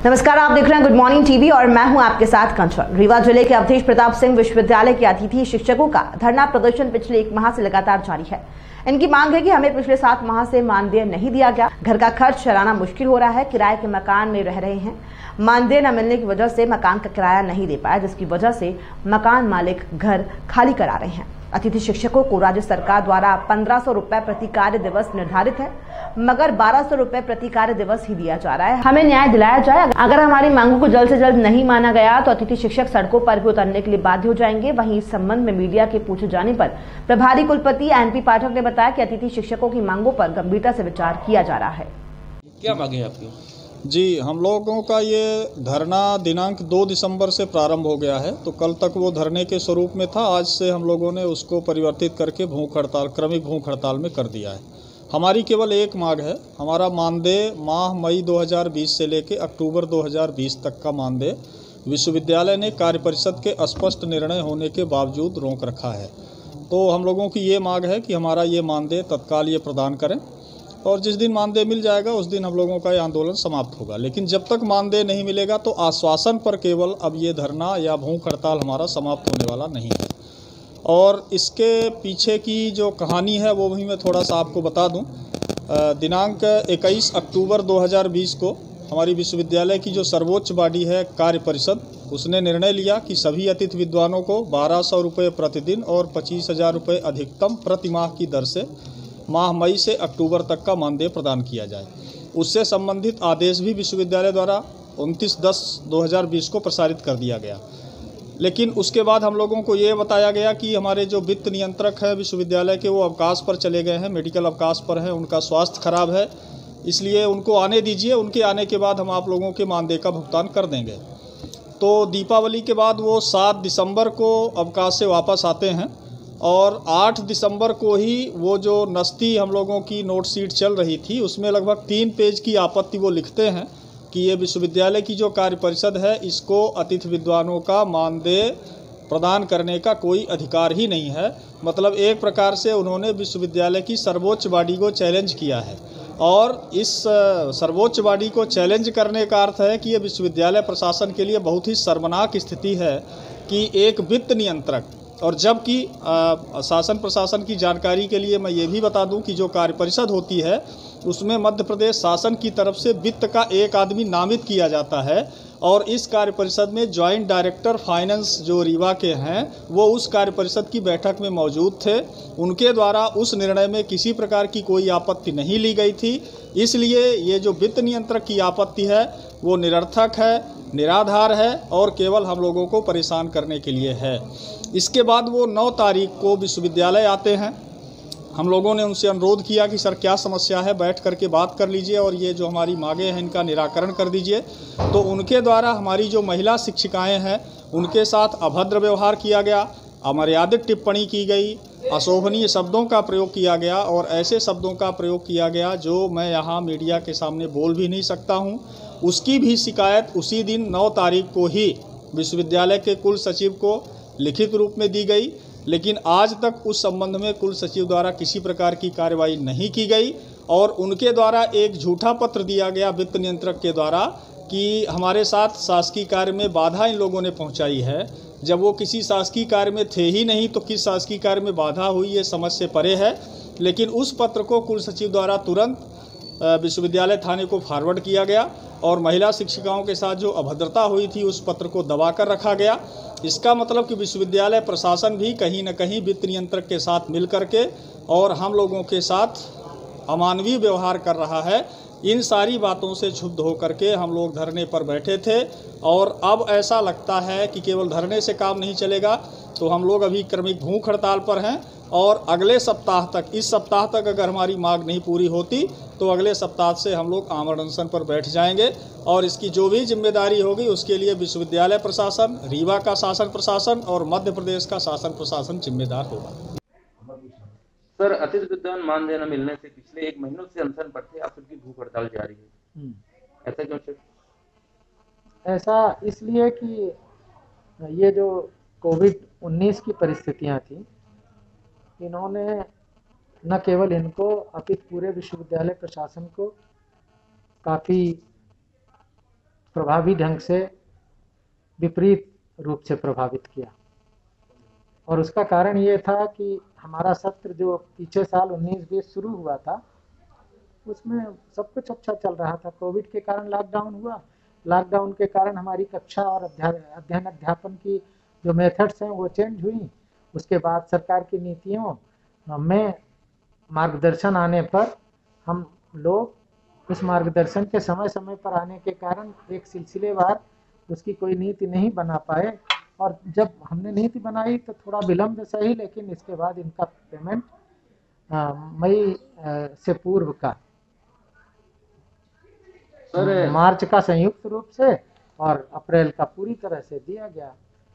नमस्कार, आप देख रहे हैं गुड मॉर्निंग टीवी और मैं हूं आपके साथ कंचन। रीवा जिले के अवधेश प्रताप सिंह विश्वविद्यालय के अतिथि शिक्षकों का धरना प्रदर्शन पिछले 1 माह से लगातार जारी है। इनकी मांग है कि हमें पिछले 7 माह से मानदेय नहीं दिया गया, घर का खर्च चलाना मुश्किल हो रहा है, किराए के मकान में रह रहे हैं, मानदेय न मिलने की वजह से मकान का किराया नहीं दे पाया, जिसकी वजह से मकान मालिक घर खाली करा रहे हैं। अतिथि शिक्षकों को राज्य सरकार द्वारा 1500 रुपए प्रति कार्य दिवस निर्धारित है, मगर 1200 रुपए प्रति कार्य दिवस ही दिया जा रहा है। हमें न्याय दिलाया जाए। अगर हमारी मांगों को जल्द से जल्द नहीं माना गया तो अतिथि शिक्षक सड़कों पर भी उतरने के लिए बाध्य हो जाएंगे। वहीं इस संबंध में मीडिया के पूछे जाने पर प्रभारी कुलपति एनपी पाठक ने बताया कि अतिथि शिक्षकों की मांगों पर गंभीरता से विचार किया जा रहा है। क्या मांगे आपकी? जी, हम लोगों का ये धरना दिनांक 2 दिसंबर से प्रारंभ हो गया है। तो कल तक वो धरने के स्वरूप में था। आज से हम लोगों ने उसको परिवर्तित करके भूख हड़ताल, क्रमिक भूख हड़ताल में कर दिया है। हमारी केवल एक मांग है, हमारा मानदेय माह मई 2020 से लेकर अक्टूबर 2020 तक का मानदेय विश्वविद्यालय ने कार्य परिषद के स्पष्ट निर्णय होने के बावजूद रोक रखा है। तो हम लोगों की ये मांग है कि हमारा ये मानदेय तत्काल ये प्रदान करें और जिस दिन मानदेय मिल जाएगा उस दिन हम लोगों का ये आंदोलन समाप्त होगा। लेकिन जब तक मानदेय नहीं मिलेगा तो आश्वासन पर केवल अब ये धरना या भूख हड़ताल हमारा समाप्त होने वाला नहीं है। और इसके पीछे की जो कहानी है वो भी मैं थोड़ा सा आपको बता दूं। दिनांक 21 अक्टूबर 2020 को हमारी विश्वविद्यालय की जो सर्वोच्च बॉडी है कार्य परिषद, उसने निर्णय लिया कि सभी अतिथि विद्वानों को 1200 रुपये प्रतिदिन और 25,000 रुपये अधिकतम प्रति माह की दर से माह मई से अक्टूबर तक का मानदेय प्रदान किया जाए। उससे संबंधित आदेश भी विश्वविद्यालय द्वारा 29/10/2020 को प्रसारित कर दिया गया। लेकिन उसके बाद हम लोगों को ये बताया गया कि हमारे जो वित्त नियंत्रक हैं विश्वविद्यालय के, वो अवकाश पर चले गए हैं, मेडिकल अवकाश पर हैं, उनका स्वास्थ्य खराब है, इसलिए उनको आने दीजिए, उनके आने के बाद हम आप लोगों के मानदेय का भुगतान कर देंगे। तो दीपावली के बाद वो 7 दिसंबर को अवकाश से वापस आते हैं और 8 दिसंबर को ही वो जो नस्ती हम लोगों की नोट शीट चल रही थी उसमें लगभग 3 पेज की आपत्ति वो लिखते हैं कि ये विश्वविद्यालय की जो कार्य परिषद है इसको अतिथि विद्वानों का मानदेय प्रदान करने का कोई अधिकार ही नहीं है। मतलब एक प्रकार से उन्होंने विश्वविद्यालय की सर्वोच्च बॉडी को चैलेंज किया है। और इस सर्वोच्च बॉडी को चैलेंज करने का अर्थ है कि ये विश्वविद्यालय प्रशासन के लिए बहुत ही शर्मनाक स्थिति है कि एक वित्त नियंत्रक, और जबकि शासन प्रशासन की जानकारी के लिए मैं ये भी बता दूं कि जो कार्य परिषद होती है उसमें मध्य प्रदेश शासन की तरफ से वित्त का एक आदमी नामित किया जाता है और इस कार्य परिषद में जॉइंट डायरेक्टर फाइनेंस जो रीवा के हैं वो उस कार्य परिषद की बैठक में मौजूद थे। उनके द्वारा उस निर्णय में किसी प्रकार की कोई आपत्ति नहीं ली गई थी। इसलिए ये जो वित्त नियंत्रक की आपत्ति है वो निरर्थक है, निराधार है और केवल हम लोगों को परेशान करने के लिए है। इसके बाद वो 9 तारीख को विश्वविद्यालय आते हैं। हम लोगों ने उनसे अनुरोध किया कि सर क्या समस्या है, बैठ करके बात कर लीजिए और ये जो हमारी मांगे हैं इनका निराकरण कर दीजिए। तो उनके द्वारा हमारी जो महिला शिक्षिकाएं हैं उनके साथ अभद्र व्यवहार किया गया, अमर्यादित टिप्पणी की गई, अशोभनीय शब्दों का प्रयोग किया गया और ऐसे शब्दों का प्रयोग किया गया जो मैं यहाँ मीडिया के सामने बोल भी नहीं सकता हूँ। उसकी भी शिकायत उसी दिन 9 तारीख को ही विश्वविद्यालय के कुल सचिव को लिखित रूप में दी गई। लेकिन आज तक उस संबंध में कुल सचिव द्वारा किसी प्रकार की कार्रवाई नहीं की गई और उनके द्वारा एक झूठा पत्र दिया गया वित्त नियंत्रक के द्वारा कि हमारे साथ शासकीय कार्य में बाधा इन लोगों ने पहुंचाई है। जब वो किसी शासकीय कार्य में थे ही नहीं तो किस शासकीय कार्य में बाधा हुई ये समझ से परे है। लेकिन उस पत्र को कुल सचिव द्वारा तुरंत विश्वविद्यालय थाने को फॉरवर्ड किया गया और महिला शिक्षिकाओं के साथ जो अभद्रता हुई थी उस पत्र को दबाकर रखा गया। इसका मतलब कि विश्वविद्यालय प्रशासन भी कहीं न कहीं वित्त नियंत्रक के साथ मिल करके और हम लोगों के साथ अमानवीय व्यवहार कर रहा है। इन सारी बातों से क्षुब्ध होकर के हम लोग धरने पर बैठे थे और अब ऐसा लगता है कि केवल धरने से काम नहीं चलेगा। तो हम लोग अभी क्रमिक भूख हड़ताल पर हैं और अगले सप्ताह तक, इस सप्ताह तक अगर हमारी मांग नहीं पूरी होती तो अगले सप्ताह से हम लोग आमरण अनशन पर बैठ जाएंगे और इसकी जो भी जिम्मेदारी होगी उसके लिए विश्वविद्यालय प्रशासन, रीवा का शासन प्रशासन और मध्य प्रदेश का शासन प्रशासन जिम्मेदार होगा। सर, अतिथि विद्वान मानदेय न मिलने से पिछले 1 महीनों से अनशन पर थे, आप सबकी भूख हड़ताल जारी है, ऐसा क्यों सर? ऐसा इसलिए कि ये जो कोविड-19 की परिस्थितियां थी, इन्होंने न केवल इनको अपितु पूरे विश्वविद्यालय प्रशासन को काफ़ी प्रभावी ढंग से विपरीत रूप से प्रभावित किया। और उसका कारण ये था कि हमारा सत्र जो पीछे साल 19-20 शुरू हुआ था उसमें सब कुछ अच्छा चल रहा था। कोविड के कारण लॉकडाउन हुआ, लॉकडाउन के कारण हमारी कक्षा और अध्ययन अध्यापन की जो मेथड्स हैं वो चेंज हुई। उसके बाद सरकार की नीतियों में मार्गदर्शन आने पर हम लोग उस मार्गदर्शन के समय समय पर आने के कारण एक सिलसिलेवार उसकी कोई नीति नहीं बना पाए। और जब हमने नीति बनाई तो थोड़ा विलम्ब सही, लेकिन इसके बाद इनका पेमेंट मई से पूर्व का मार्च का संयुक्त रूप से और अप्रैल का पूरी तरह से दिया गया।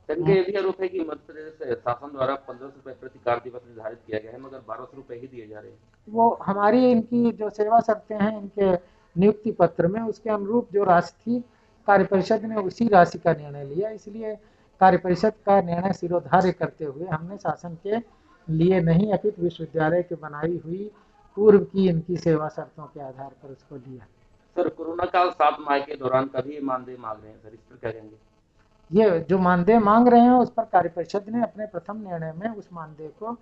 इनका ये भी आरोप है कि मध्य प्रदेश शासन द्वारा 1500 रुपए प्रति कार्य दिवस निर्धारित किया गया है, मगर 1200 रुपए ही दिए जा रहे हैं। वो हमारी इनकी जो सेवा शर्तें हैं इनके नियुक्ति पत्र में उसके अनुरूप जो राशि थी कार्य परिषद ने उसी राशि का निर्णय लिया। इसलिए कार्य परिषद का निर्णय सिरोधार्य करते हुए हमने शासन के लिए नहीं अपितु विश्वविद्यालय के बनाई हुई पूर्व की इनकी सेवा शर्तों के आधार पर उसको लिया। सर, कोरोना काल 7 माह के दौरान कभी मानदेय मांग रहे हैं सर, इस पर क्या कहेंगे? ये जो मानदेय मांग रहे हैं उस पर कार्य परिषद ने अपने प्रथम निर्णय में उस मानदेय को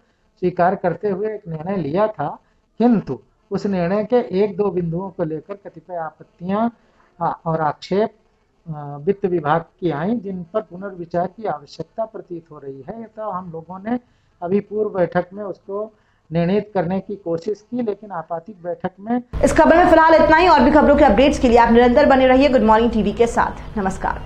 स्वीकार करते हुए एक निर्णय लिया था, किंतु उस निर्णय के 1-2 बिंदुओं को लेकर कतिपय आपत्तियां और आक्षेप वित्त विभाग की आई, जिन पर पुनर्विचार की आवश्यकता प्रतीत हो रही है। तो हम लोगों ने अभी पूर्व बैठक में उसको निर्णित करने की कोशिश की, लेकिन आपातिक बैठक में। इस खबर में फिलहाल इतना ही। और भी खबरों के अपडेट्स के लिए आप निरंतर बने रहिए गुड मॉर्निंग टीवी के साथ। नमस्कार।